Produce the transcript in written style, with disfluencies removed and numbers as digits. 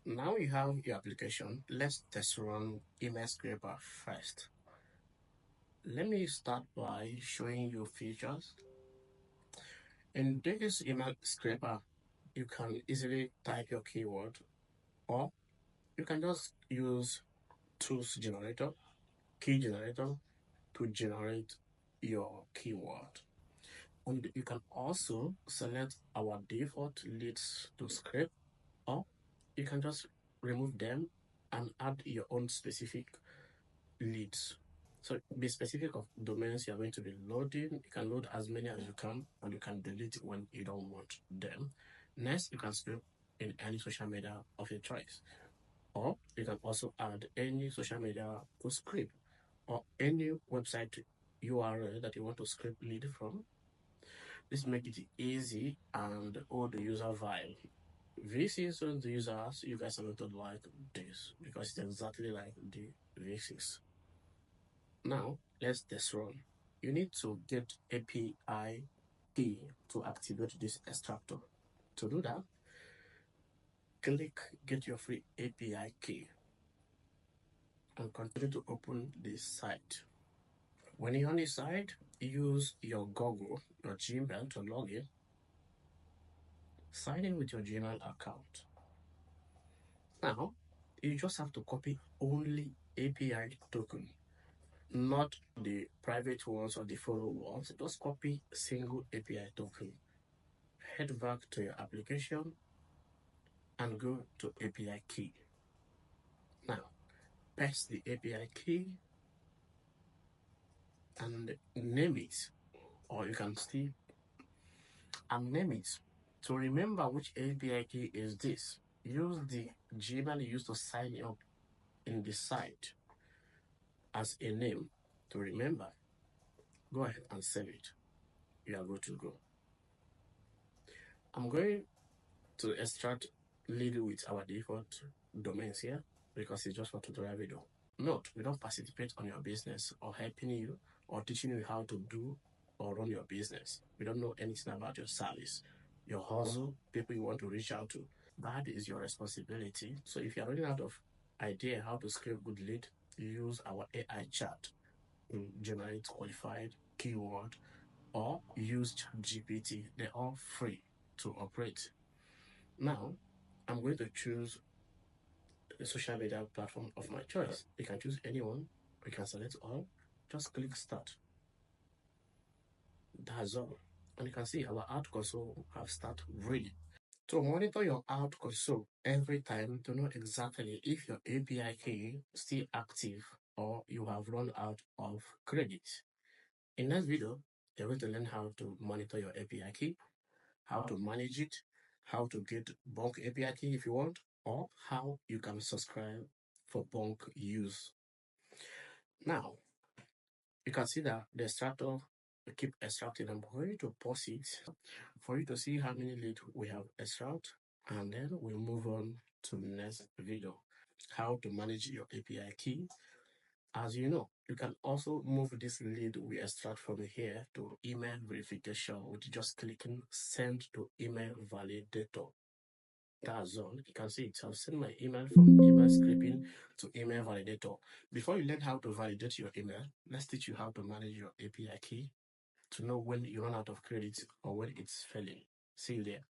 Now you have your application. Let's test run email scraper first. Let me start by showing you features. In this email scraper, you can easily type your keyword, or you can just use tools generator, key generator to generate your keyword. And you can also select our default leads to scrape, or you can just remove them and add your own specific leads. So be specific of domains you're going to be loading. You can load as many as you can, and you can delete when you don't want them. Next, you can scrape in any social media of your choice. Or you can also add any social media to scrape, or any website URL that you want to scrape lead from. This makes it easy and all the user vibe. VCs and the users, you guys are going to like this because it's exactly like the VCs. Now, let's test run. You need to get API key to activate this extractor. To do that, click get your free API key and continue to open this site. When you're on the site, use your Google, your Gmail to log in. Sign in with your Gmail account. Now, you just have to copy only API token, not the private ones or the forum ones. Just copy single API token. Head back to your application and go to API key. Now, paste the API key and name it, or you can still and name it. To remember which API key is this, use the Gmail you used to sign up in the site as a name to remember. Go ahead and save it. You are good to go. I'm going to extract lead with our default domains here because it's just for tutorial video. Note, we don't participate on your business or helping you or teaching you how to do or run your business. We don't know anything about your service, your hustle, people you want to reach out to. That is your responsibility. So if you're running out of idea how to scrape good lead, use our AI chat to generate qualified keyword, or use ChatGPT. They're all free to operate. Now, I'm going to choose a social media platform of my choice. You can choose anyone, you can select all, just click start. That's all. And you can see our ad console have started reading. To monitor your ad console every time to know exactly if your API key is still active or you have run out of credit. In this video, you're going to learn how to monitor your API key, how to manage it, how to get bulk API key if you want, or how you can subscribe for bulk use. Now, you can see that the extractor keep extracting. I'm going to pause it for you to see how many leads we have extract, and then we'll move on to the next video, how to manage your API key. As you know, you can also move this lead we extract from here to email verification with just clicking send to email validator. That's all. You can see it. I've sent my email from email scraping to email validator. Before you learn how to validate your email, let's teach you how to manage your API key to know when you run out of credit or when it's failing. See you there.